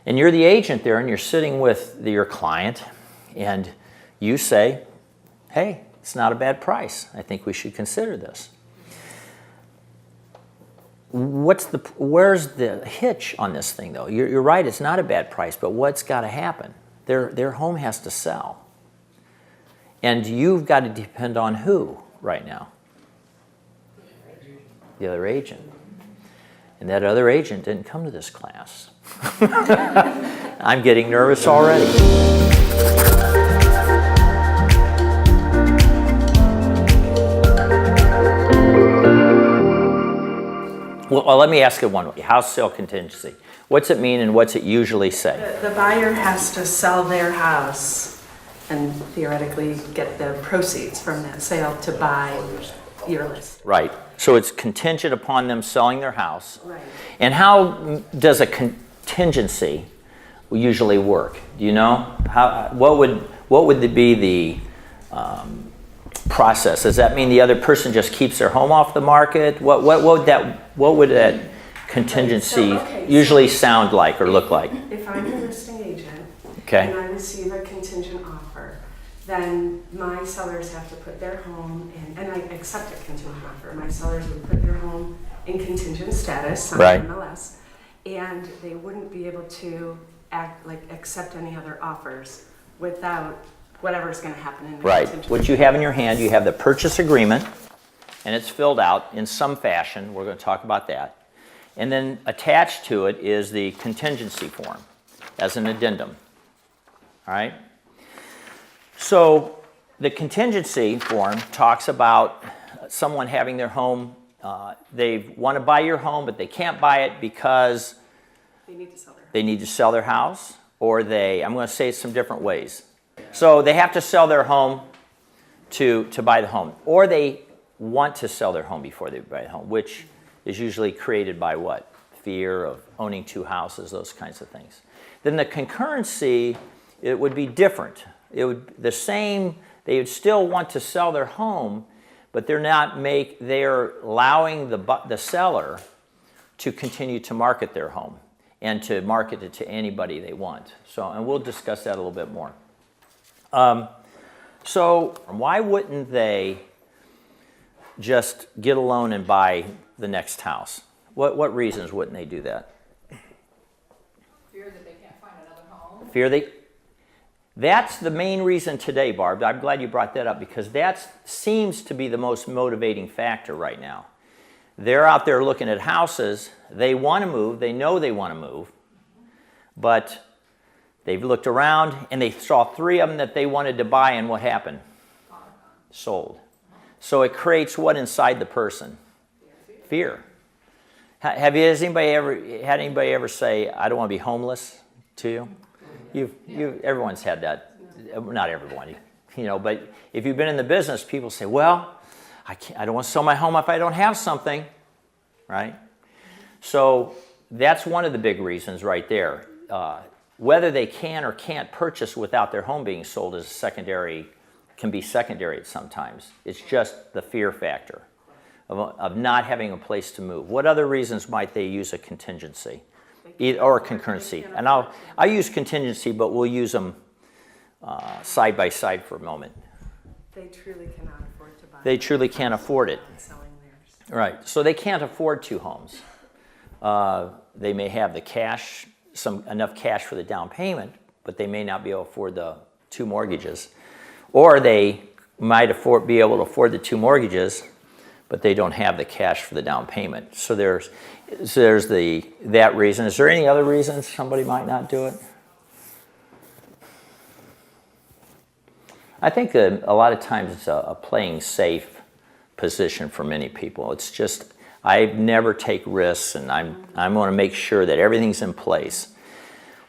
And you're the agent there, and you're sitting with your client, and you say, hey, it's not a bad price. I think we should consider this. Where's the hitch on this thing, though? You're right, it's not a bad price, but what's got to happen? Their home has to sell. And you've got to depend on who right now? The other agent. And that other agent didn't come to this class. I'm getting nervous already. Well, let me ask it one way. House sale contingency. What's it mean and what's it usually say? The buyer has to sell their house and theoretically get the proceeds from that sale to buy your list. Right. So it's contingent upon them selling their house. Right. And how does a contingency usually work? Do you know? What would be the process? Does that mean the other person just keeps their home off the market? What would that contingency usually sound like or look like? If I'm a listing agent Okay. and I receive a contingent offer, then my sellers have to put their home in, and I accept a contingent offer. My sellers would put their home in contingent status on Right. MLS, and they wouldn't be able to accept any other offers without whatever's going to happen in the Right. contingent. What you have in your hand, you have the purchase agreement, and it's filled out in some fashion. We're going to talk about that. And then attached to it is the contingency form as an addendum. All right? So the contingency form talks about someone having their home, they want to buy your home, but they can't buy it because They need to sell their home. they need to sell their house, or I'm going to say it some different ways. So they have to sell their home to buy the home, or they want to sell their home before they buy the home, which is usually created by what? Fear of owning two houses, those kinds of things. Then the concurrency, it would be different. It would the same. They would still want to sell their home, but they're allowing the seller to continue to market their home and to market it to anybody they want. So, and we'll discuss that a little bit more. So why wouldn't they just get a loan and buy the next house? What reasons wouldn't they do that? Fear that they can't find another home. That's the main reason today, Barb. I'm glad you brought that up because that seems to be the most motivating factor right now. They're out there looking at houses. They want to move. They know they want to move. But they've looked around and they saw 3 of them that they wanted to buy, and what happened? Sold. So it creates what inside the person? Fear. Has anybody ever say, I don't want to be homeless to you? Everyone's had that. Not everyone, but if you've been in the business, people say, well, I don't want to sell my home if I don't have something, right? So that's one of the big reasons right there. Whether they can or can't purchase without their home being sold can be secondary at sometimes. It's just the fear factor of not having a place to move. What other reasons might they use a contingency or a concurrency? And I'll use contingency, but we'll use them side by side for a moment. They truly cannot afford to buy. They truly can't afford it. Selling theirs. Right. So they can't afford 2 homes. They may have the cash, enough cash for the down payment, but they may not be able to afford the 2 mortgages. Or they might be able to afford the 2 mortgages, but they don't have the cash for the down payment. So there's that reason. Is there any other reasons somebody might not do it? I think that a lot of times it's a playing safe position for many people. It's just, I never take risks, and I'm going to make sure that everything's in place.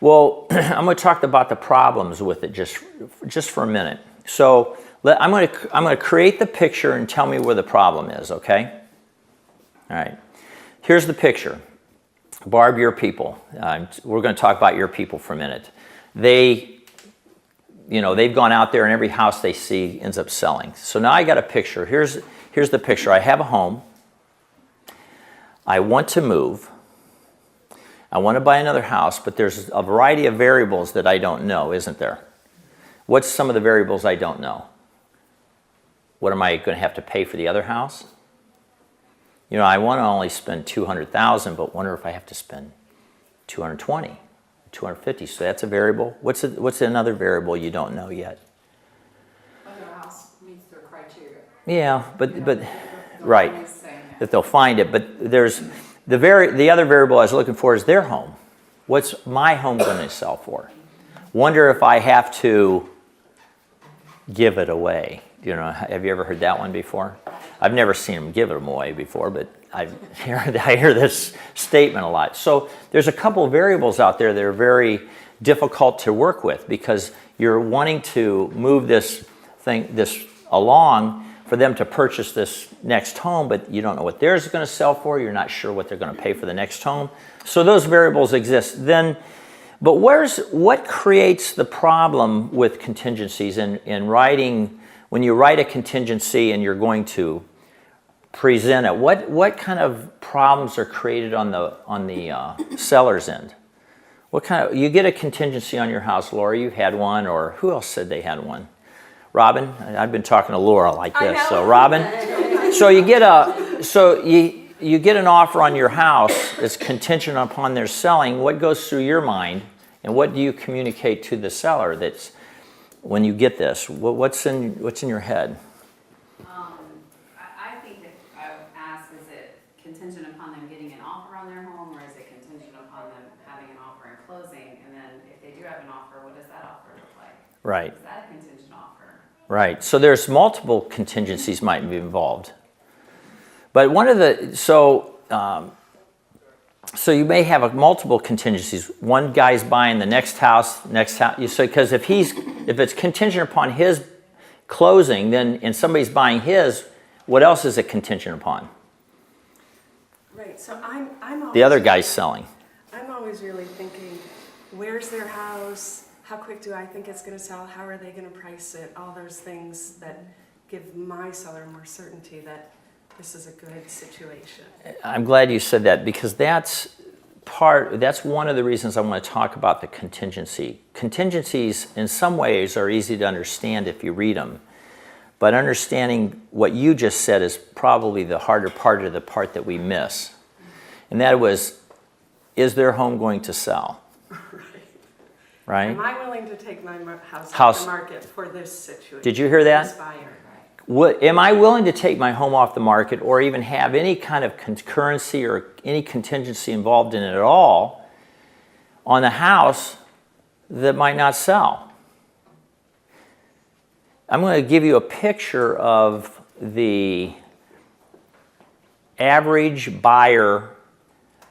Well, I'm going to talk about the problems with it just for a minute. So I'm going to create the picture and tell me where the problem is, okay? All right. Here's the picture. Barb, your people. We're going to talk about your people for a minute. They've gone out there and every house they see ends up selling. So now I got a picture. Here's the picture. I have a home. I want to move. I want to buy another house, but there's a variety of variables that I don't know, isn't there? What's some of the variables I don't know? What am I going to have to pay for the other house? You know, I want to only spend $200,000, but wonder if I have to spend $220,000, $250,000. So that's a variable. What's another variable you don't know yet? Whether a house meets their criteria. Yeah, but They're right, always saying that. that they'll find it. But there's the other variable I was looking for is their home. What's my home going to sell for? Wonder if I have to give it away. You know, have you ever heard that one before? I've never seen them give them away before, but I hear this statement a lot. So there's a couple of variables out there that are very difficult to work with because you're wanting to move this along for them to purchase this next home, but you don't know what theirs is going to sell for. You're not sure what they're going to pay for the next home. So those variables exist. But what creates the problem with contingencies in writing? When you write a contingency and you're going to present it, what kind of problems are created on the seller's end? You get a contingency on your house, Laura? You had one, or who else said they had one? Robin, I've been talking to Laura like this. So Robin, so you get an offer on your house. It's contingent upon their selling. What goes through your mind, and what do you communicate to the seller? That's when you get this. What's in your head? I think that I would ask: is it contingent upon them getting an offer on their home, or is it contingent upon them having an offer and closing? And then, if they do have an offer, what does that offer look like? Right. Is that a contingent offer? Right. So there's multiple contingencies might be involved. But one of the so you may have multiple contingencies. One guy's buying the next house. So because if it's contingent upon his closing, and somebody's buying his, what else is it contingent upon? Right, so I'm always, The other guy's selling. I'm always really thinking, where's their house? How quick do I think it's going to sell? How are they going to price it? All those things that give my seller more certainty that this is a good situation. I'm glad you said that because that's one of the reasons I want to talk about the contingency. Contingencies in some ways are easy to understand if you read them, but understanding what you just said is probably the harder part of the part that we miss. And that was, is their home going to sell? Right? Am I willing to take my house off House. the market for this situation? Did you hear that? This buyer. Am I willing to take my home off the market or even have any kind of concurrency or any contingency involved in it at all on a house that might not sell? I'm going to give you a picture of the average buyer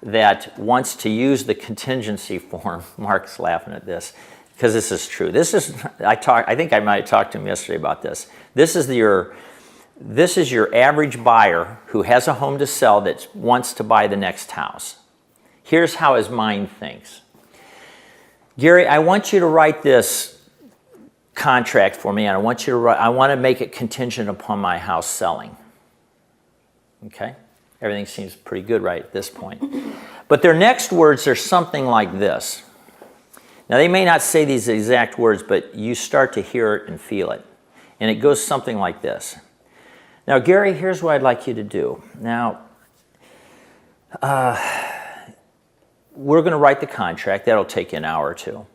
that wants to use the contingency form. Mark's laughing at this because this is true. I think I might have talked to him yesterday about this. This is your average buyer who has a home to sell that wants to buy the next house. Here's how his mind thinks. Gary, I want you to write this contract for me, and I want to make it contingent upon my house selling. Okay? Everything seems pretty good right at this point. But their next words are something like this. Now, they may not say these exact words, but you start to hear it and feel it. And it goes something like this. Now, Gary, here's what I'd like you to do. Now, we're going to write the contract. That'll take you an hour or two.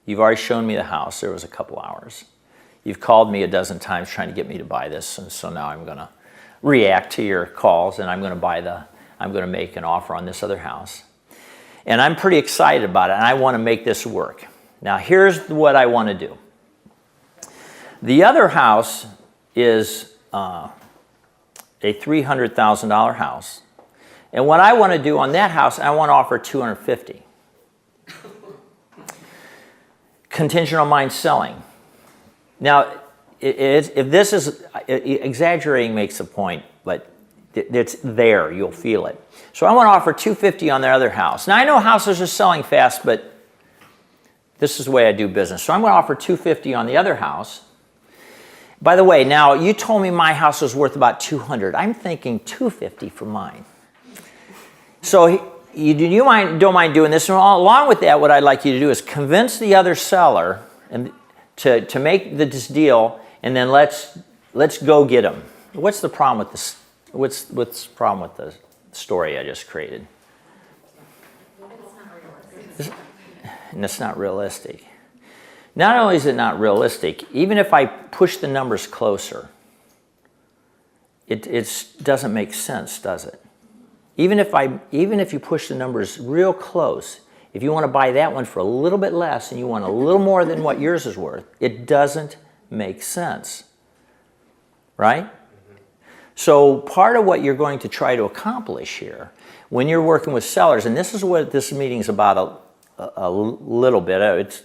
You've already shown me the house. There was a couple hours. You've called me a dozen times trying to get me to buy this, and so now I'm going to react to your calls, and I'm going to make an offer on this other house. And I'm pretty excited about it, and I want to make this work. Now, here's what I want to do. The other house is a $300,000 house. And what I want to do on that house, I want to offer $250,000. Contingent on mine selling. Now, if this is, exaggerating makes a point, but it's there, you'll feel it. So I want to offer $250,000 on the other house. Now, I know houses are selling fast, but this is the way I do business. So I'm going to offer $250,000 on the other house. By the way, now you told me my house was worth about $200,000. I'm thinking $250,000 for mine. So don't mind doing this. And along with that, what I'd like you to do is convince the other seller and to make this deal, and then let's go get them. What's the problem with this? What's the problem with the story I just created? And it's not realistic. Not only is it not realistic, even if I push the numbers closer, it doesn't make sense, does it? Even if you push the numbers real close, if you want to buy that one for a little bit less and you want a little more than what yours is worth, it doesn't make sense, right? So part of what you're going to try to accomplish here when you're working with sellers, and this is what this meeting's about a little bit,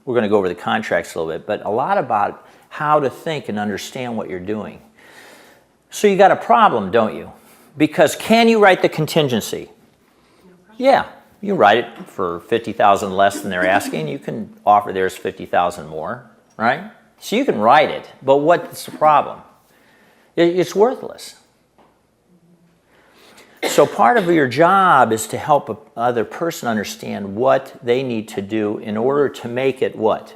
we're going to go over the contracts a little bit, but a lot about how to think and understand what you're doing. So you got a problem, don't you? Because can you write the contingency? Yeah, you write it for $50,000 less than they're asking. You can offer theirs $50,000 more, right? So you can write it, but what's the problem? It's worthless. So part of your job is to help other person understand what they need to do in order to make it what?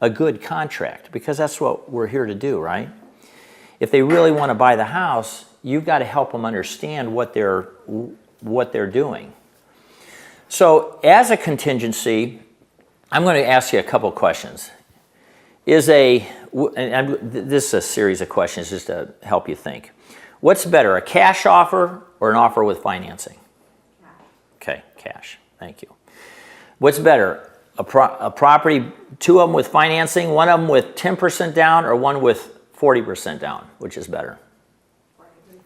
A good contract, because that's what we're here to do, right? If they really want to buy the house, you've got to help them understand what they're doing. So as a contingency, I'm going to ask you a couple questions. This is a series of questions just to help you think. What's better, a cash offer or an offer with financing? Okay, cash. Thank you. What's better, a property, two of them with financing, one of them with 10% down, or one with 40% down? Which is better?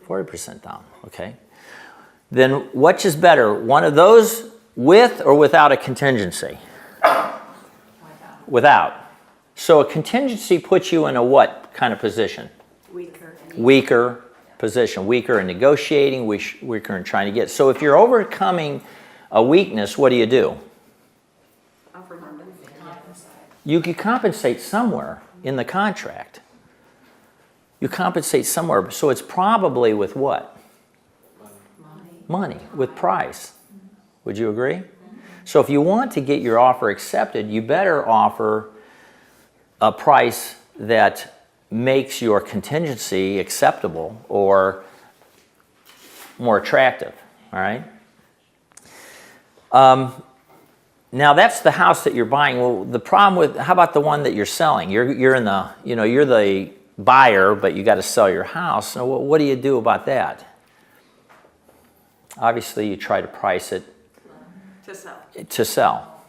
40% down, okay. Then which is better, one of those with or without a contingency? Without. So a contingency puts you in a what kind of position? Weaker position. Weaker in negotiating, weaker in trying to get. So if you're overcoming a weakness, what do? You can compensate somewhere in the contract. You compensate somewhere. So it's probably with what? Money, with price. Would you agree? So if you want to get your offer accepted, you better offer a price that makes your contingency acceptable or more attractive, all right? Now that's the house that you're buying. Well, the problem with, how about the one that you're selling? You're in the, you're the buyer, but you got to sell your house. So what do you do about that? Obviously, you try to price it to sell.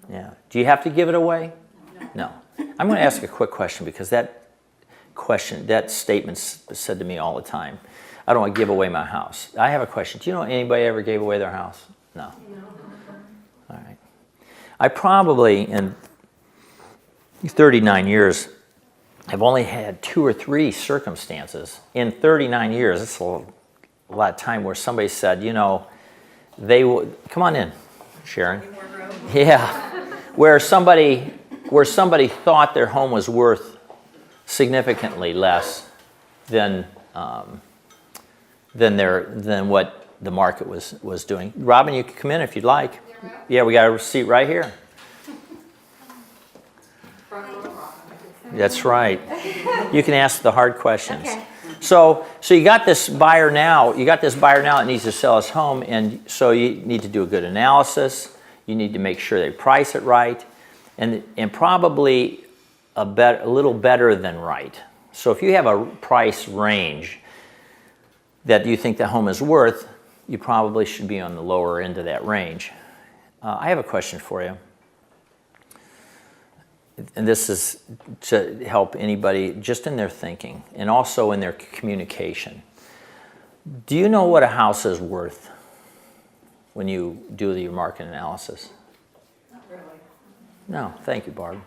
Yeah. Do you have to give it away? No. I'm going to ask a quick question because that statement's said to me all the time. I don't want to give away my house. I have a question. Do you know anybody ever gave away their house? No. All right. I probably, in 39 years, I've only had 2 or 3 circumstances in 39 years. That's a lot of time where somebody said, they would, come on in, Sharon. Yeah. Where somebody thought their home was worth significantly less than what the market was doing. Robin, you can come in if you'd like. Yeah, we got a seat right here. That's right. You can ask the hard questions. Okay. So you got this buyer now. You got this buyer now that needs to sell his home, and so you need to do a good analysis. You need to make sure they price it right, and probably a little better than right. So if you have a price range that you think the home is worth, you probably should be on the lower end of that range. I have a question for you. And this is to help anybody just in their thinking and also in their communication. Do you know what a house is worth when you do your market analysis? Not really. No, thank you, Barb.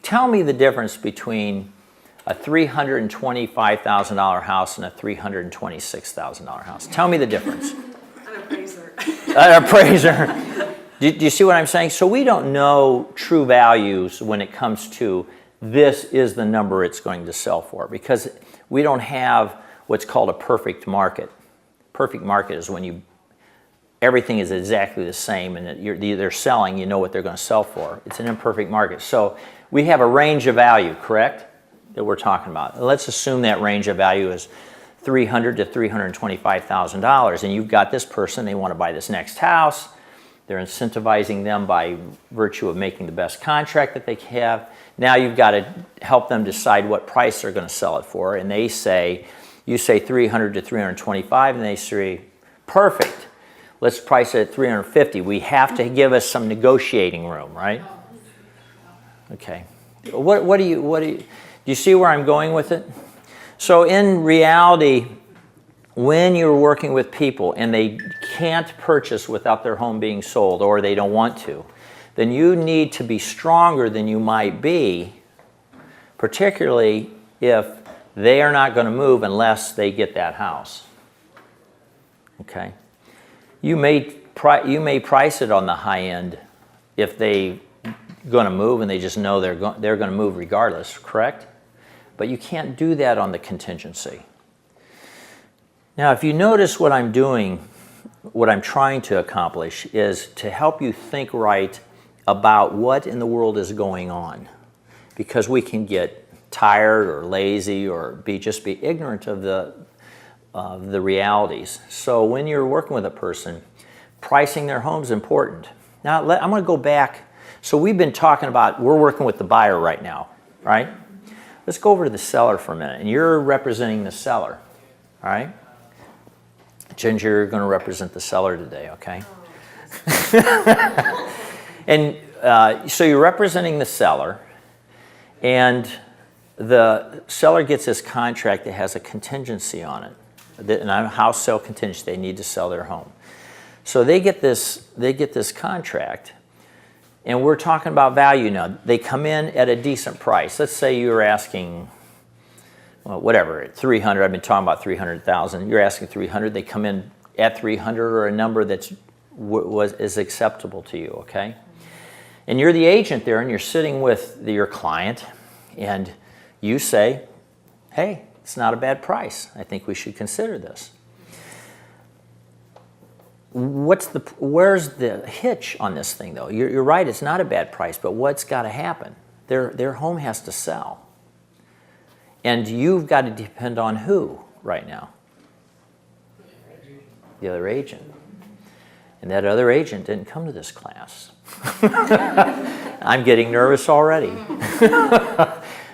Tell me the difference between a $325,000 house and a $326,000 house. Tell me the difference. An appraiser. An appraiser. Do you see what I'm saying? So we don't know true values when it comes to this is the number it's going to sell for, because we don't have what's called a perfect market. Perfect market is when you everything is exactly the same and that they're selling, you know what they're going to sell for. It's an imperfect market. So we have a range of value, correct, that we're talking about. Let's assume that range of value is $300,000 to $325,000, and you've got this person, they want to buy this next house. They're incentivizing them by virtue of making the best contract that they have. Now you've got to help them decide what price they're going to sell it for, and they say, you say $300,000 to $325,000, and they say, perfect. Let's price it at $350,000. We have to give us some negotiating room, right? Okay. What do you see where I'm going with it? So in reality, when you're working with people and they can't purchase without their home being sold, or they don't want to, then you need to be stronger than you might be, particularly if they are not going to move unless they get that house. Okay? You may price it on the high end if they're going to move and they just know they're going to move regardless, correct? But you can't do that on the contingency. Now, if you notice what I'm doing, what I'm trying to accomplish is to help you think right about what in the world is going on, because we can get tired or lazy or just be ignorant of the realities. So when you're working with a person, pricing their home is important. Now, I'm going to go back. So we've been talking about, we're working with the buyer right now, right? Let's go over to the seller for a minute, and you're representing the seller, all right? Ginger, you're going to represent the seller today, okay? And so you're representing the seller, and the seller gets this contract that has a contingency on it, and a house sale contingency. They need to sell their home, so they get this contract, and we're talking about value now. They come in at a decent price. Let's say you're asking, well, whatever, $300,000. I've been talking about $300,000. You're asking $300,000. They come in at $300,000 or a number that's is acceptable to you. Okay, and you're the agent there, and you're sitting with your client, and you say, "Hey, it's not a bad price. I think we should consider this." Where's the hitch on this thing, though? You're right. It's not a bad price, but what's got to happen? Their home has to sell. And you've got to depend on who right now? The other agent. And that other agent didn't come to this class. I'm getting nervous already.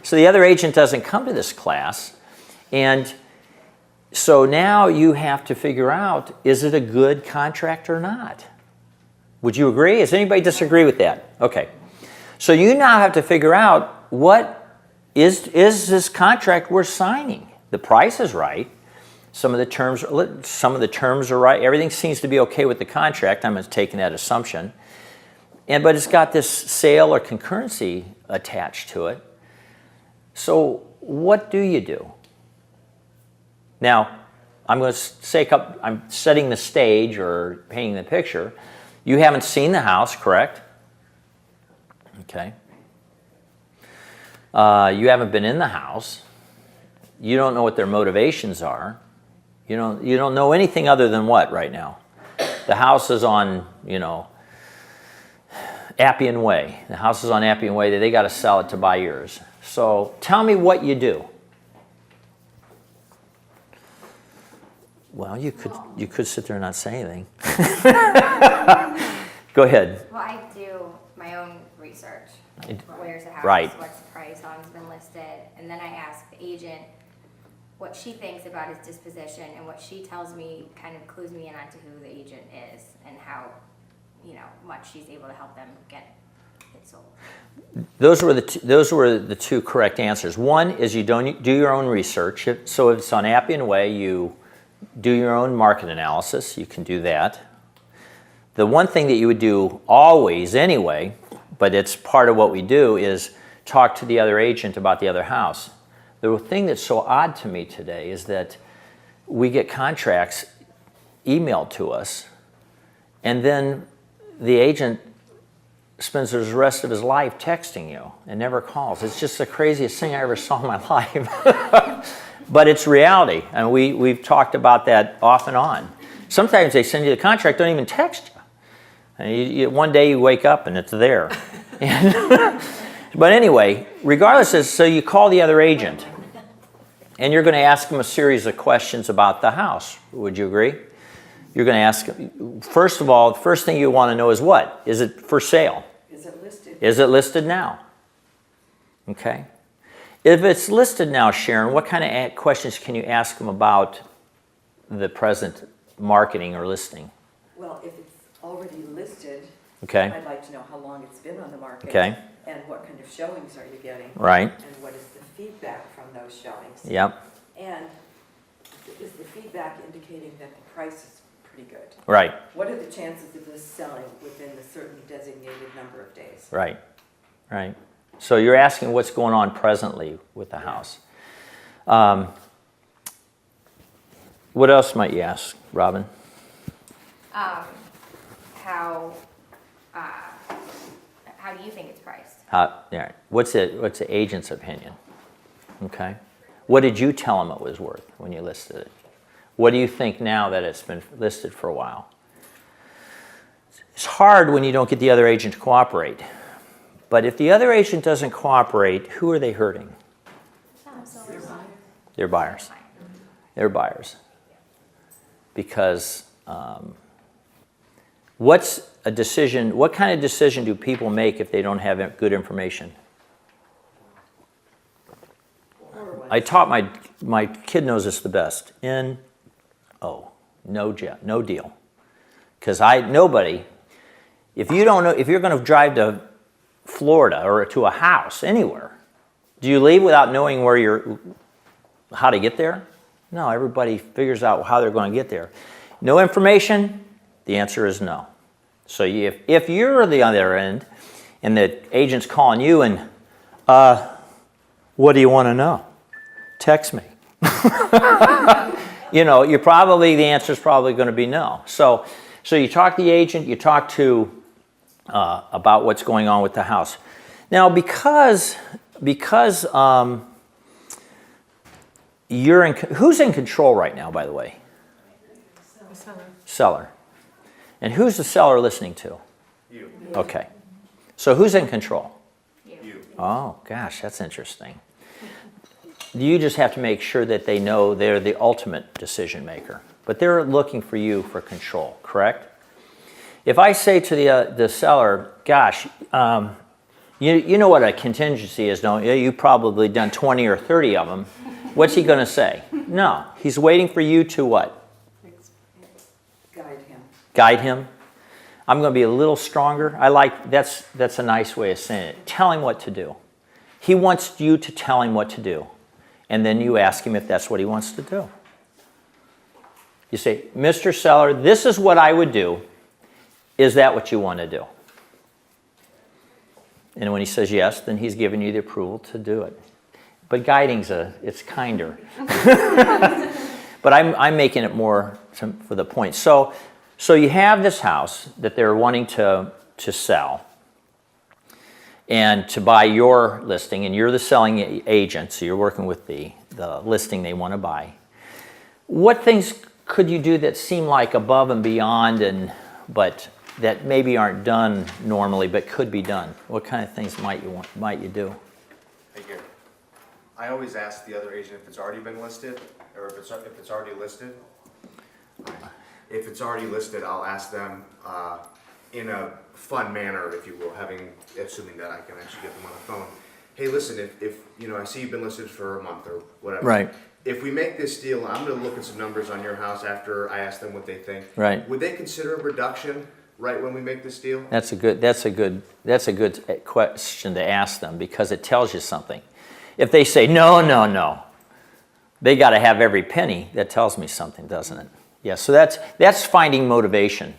So the other agent doesn't come to this class. And so now you have to figure out, is it a good contract or not? Would you agree? Does anybody disagree with that? Okay. So you now have to figure out, what is this contract we're signing? The price is right. Some of the terms are right. Everything seems to be okay with the contract. I'm taking that assumption. But it's got this sale or concurrency attached to it. So what do you do? Now, I'm setting the stage or painting the picture. You haven't seen the house, correct? Okay. You haven't been in the house. You don't know what their motivations are. You don't know anything other than what right now? The house is on, Appian Way. The house is on Appian Way. They got to sell it to buy yours. So tell me what you do. Well, you could sit there and not say anything. Go ahead. Well, I do my own research. Where's the house? Right. What's the price? How long it's been listed? And then I ask the agent what she thinks about his disposition, and what she tells me kind of clues me in onto who the agent is and how, much she's able to help them get it sold. Those were the two correct answers. One is you don't do your own research. So if it's on Appian Way, you do your own market analysis. You can do that. The one thing that you would do always anyway, but it's part of what we do, is talk to the other agent about the other house. The thing that's so odd to me today is that we get contracts emailed to us, and then the agent spends the rest of his life texting you and never calls. It's just the craziest thing I ever saw in my life. But it's reality, and we've talked about that off and on. Sometimes they send you the contract, don't even text you. And one day you wake up and it's there. But anyway, regardless, so you call the other agent and you're going to ask them a series of questions about the house. Would you agree? You're going to ask, first of all, the first thing you want to know is what? Is it for sale? Is it listed? Is it listed now? Okay. If it's listed now, Sharon, what kind of questions can you ask them about the present marketing or listing? Well, if it's already listed, Okay. I'd like to know how long it's been on the market. Okay. And what kind of showings are you getting? Right. And what is the feedback from those showings? Yep. And is the feedback indicating that the price is pretty good? Right. What are the chances of this selling within the certain designated number of days? Right. Right. So you're asking what's going on presently with the house. What else might you ask, Robin? How do you think it's priced? Yeah. What's the agent's opinion? Okay. What did you tell them it was worth when you listed it? What do you think now that it's been listed for a while? It's hard when you don't get the other agent to cooperate. But if the other agent doesn't cooperate, who are they hurting? They're buyers. They're buyers. Because what kind of decision do people make if they don't have good information? I taught my kid knows this the best. No deal. Because nobody, if you don't know, if you're going to drive to Florida or to a house anywhere, do you leave without knowing how to get there? No, everybody figures out how they're going to get there. No information? The answer is no. So if you're the other end and the agent's calling you and, what do you want to know? Text me. The answer is probably going to be no. So you talk to the agent, you talk to about what's going on with the house. Now, because who's in control right now, by the way? The seller. Seller. And who's the seller listening to? You. Okay. So who's in control? You. Oh, gosh, that's interesting. You just have to make sure that they know they're the ultimate decision maker. But they're looking for you for control, correct? If I say to the seller, gosh, you know what a contingency is, don't you? You've probably done 20 or 30 of them. What's he going to say? No. He's waiting for you to what? Guide him. Guide him. I'm going to be a little stronger. That's a nice way of saying it. Tell him what to do. He wants you to tell him what to do. And then you ask him if that's what he wants to do. You say, Mr. Seller, this is what I would do. Is that what you want to do? And when he says yes, then he's giving you the approval to do it. But guiding's it's kinder. But I'm making it more for the point. So you have this house that they're wanting to sell and to buy your listing, and you're the selling agent, so you're working with the listing they want to buy. What things could you do that seem like above and beyond, but that maybe aren't done normally but could be done? What kind of things might you do? Hey, Gary. I always ask the other agent if it's already been listed, or if it's already listed. If it's already listed, I'll ask them in a fun manner, if you will, assuming that I can actually get them on the phone. Hey, listen, if I see you've been listed for a month or whatever. Right. If we make this deal, I'm going to look at some numbers on your house after I ask them what they think. Right. Would they consider a reduction right when we make this deal? That's a good question to ask them, because it tells you something. If they say no, they got to have every penny. That tells me something, doesn't it? Yeah. So that's finding motivation.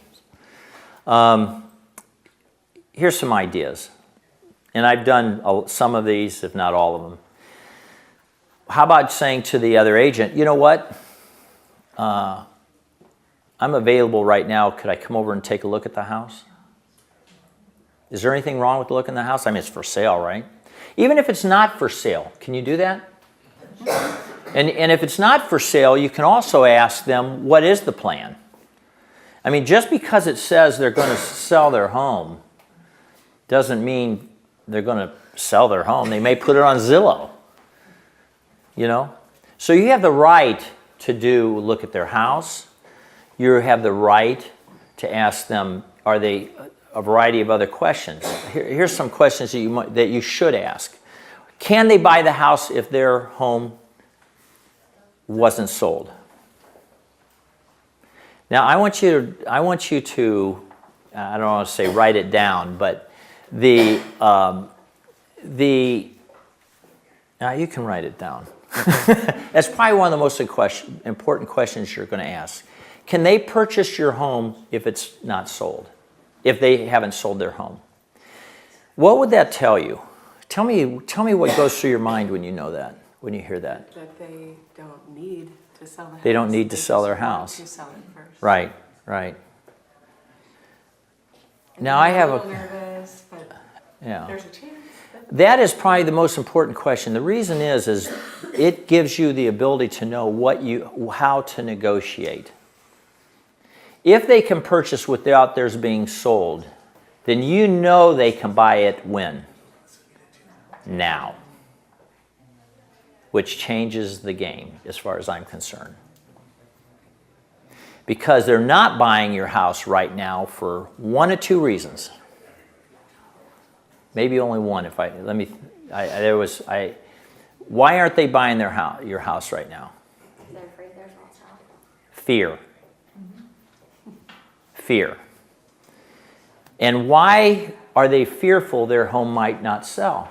Here's some ideas, and I've done some of these, if not all of them. How about saying to the other agent, you know what? I'm available right now. Could I come over and take a look at the house? Is there anything wrong with the look in the house? I mean, it's for sale, right? Even if it's not for sale, can you do that? And if it's not for sale, you can also ask them, what is the plan? I mean, just because it says they're going to sell their home doesn't mean they're going to sell their home. They may put it on Zillow, you know? So you have the right to look at their house. You have the right to ask them, are they a variety of other questions. Here's some questions that you should ask. Can they buy the house if their home wasn't sold? Now I want you to I don't want to say write it down, but you can write it down. That's probably one of the most important questions you're going to ask. Can they purchase your home if it's not sold? If they haven't sold their home? What would that tell you? Tell me what goes through your mind when you know that, when you hear that. That they don't need to sell the house. They don't need to sell their just want house. to sell it first. Right, right. And Now I'm I have a little nervous, but yeah. there's a chance. That is probably the most important question. The reason is it gives you the ability to know how to negotiate. If they can purchase without theirs being sold, then you know they can buy it when? Now. Which changes the game as far as I'm concerned. Because they're not buying your house right now for one of two reasons. Maybe only one. Why aren't they buying your house right now? They're afraid theirs won't sell. Fear. Fear. And why are they fearful their home might not sell?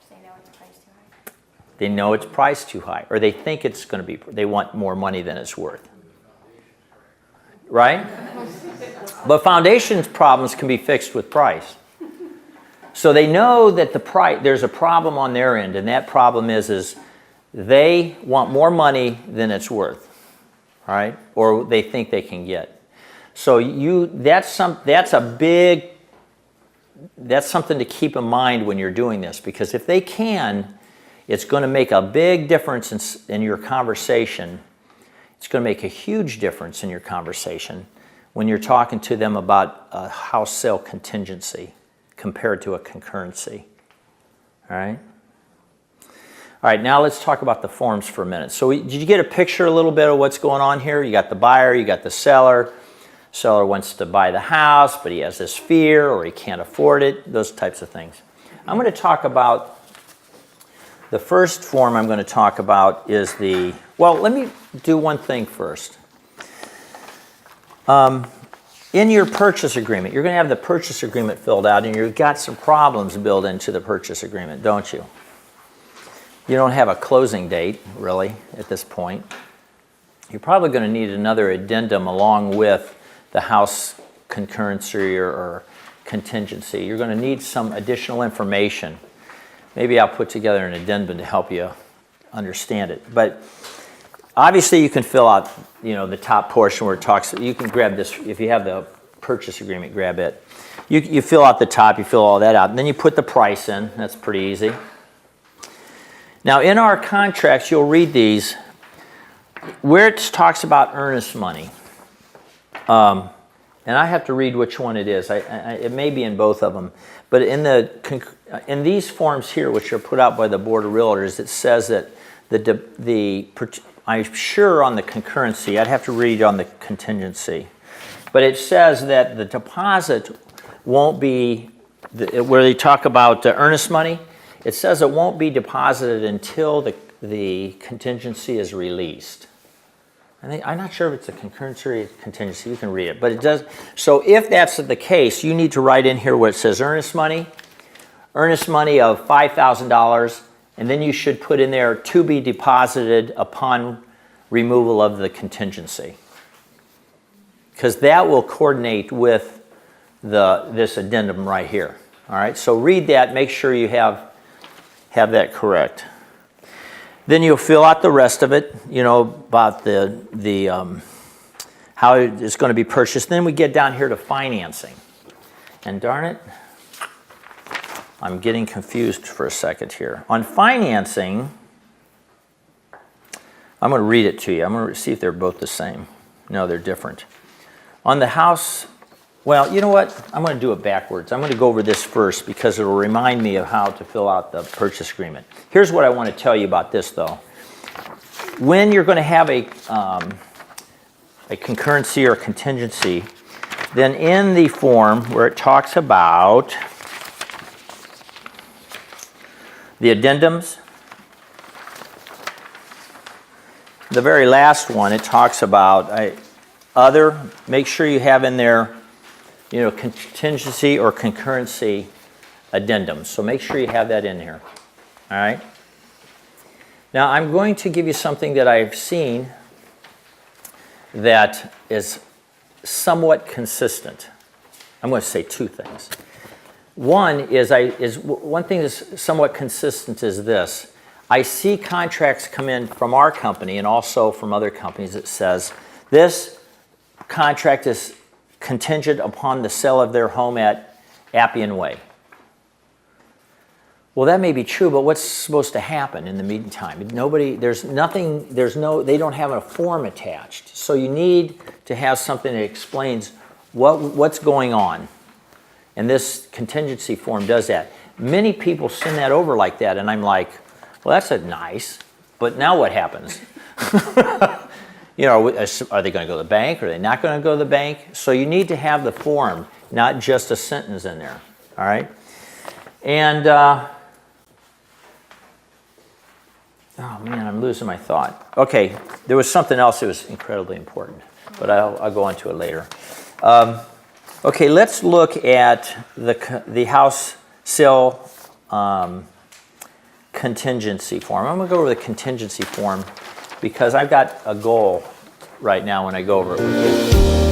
They know it's priced too high. They know it's priced too high, or they think it's going to be, they want more money than it's worth. Right? But foundation problems can be fixed with price. So they know that there's a problem on their end, and that problem is they want more money than it's worth, all right? Or they think they can get. So that's something to keep in mind when you're doing this, because if they can, it's going to make a big difference in your conversation. It's going to make a huge difference in your conversation when you're talking to them about a house sale contingency compared to a concurrency. All right? All right, now let's talk about the forms for a minute. So did you get a picture a little bit of what's going on here? You got the buyer, you got the seller. Seller wants to buy the house, but he has this fear or he can't afford it, those types of things. I'm going to talk about, the first form I'm going to talk about is let me do one thing first. In your purchase agreement, you're going to have the purchase agreement filled out, and you've got some problems built into the purchase agreement, don't you? You don't have a closing date, really, at this point. You're probably going to need another addendum along with the house concurrency or contingency. You're going to need some additional information. Maybe I'll put together an addendum to help you understand it. But obviously you can fill out, the top portion where it talks. You can grab this, if you have the purchase agreement, grab it. You fill out the top, you fill all that out, and then you put the price in. That's pretty easy. Now in our contracts, you'll read these, where it talks about earnest money. And I have to read which one it is. It may be in both of them. But in these forms here, which are put out by the Board of Realtors, it says that I'm sure on the concurrency, I'd have to read on the contingency, but it says that the deposit won't be, where they talk about earnest money, it says it won't be deposited until the contingency is released. I'm not sure if it's a concurrency or contingency. You can read it, but it does. So if that's the case, you need to write in here where it says earnest money of $5,000, and then you should put in there to be deposited upon removal of the contingency, because that will coordinate with this addendum right here. All right. So read that. Make sure you have that correct. Then you'll fill out the rest of it, about the how it's going to be purchased. Then we get down here to financing. And darn it, I'm getting confused for a second here. On financing, I'm going to read it to you. I'm going to see if they're both the same. No, they're different. On the house, well, you know what? I'm going to do it backwards. I'm going to go over this first because it will remind me of how to fill out the purchase agreement. Here's what I want to tell you about this, though. When you're going to have a concurrency or contingency, then in the form where it talks about the addendums, the very last one, it talks about other, make sure you have in there, you know, contingency or concurrency addendums. So make sure you have that in here. All right? Now I'm going to give you something that I've seen that is somewhat consistent. I'm going to say two things. One one thing that's somewhat consistent is this. I see contracts come in from our company and also from other companies that says this contract is contingent upon the sale of their home at Appian Way. Well, that may be true, but what's supposed to happen in the meantime? They don't have a form attached. So you need to have something that explains what's going on. And this contingency form does that. Many people send that over like that, and I'm like, well, that's nice, but now what happens? You know, are they going to go to the bank? Are they not going to go to the bank? So you need to have the form, not just a sentence in there. All right? And, oh man, I'm losing my thought. Okay, there was something else that was incredibly important, but I'll go on to it later. Okay, let's look at the house sale contingency form. I'm going to go over the contingency form because I've got a goal right now when I go over it with you.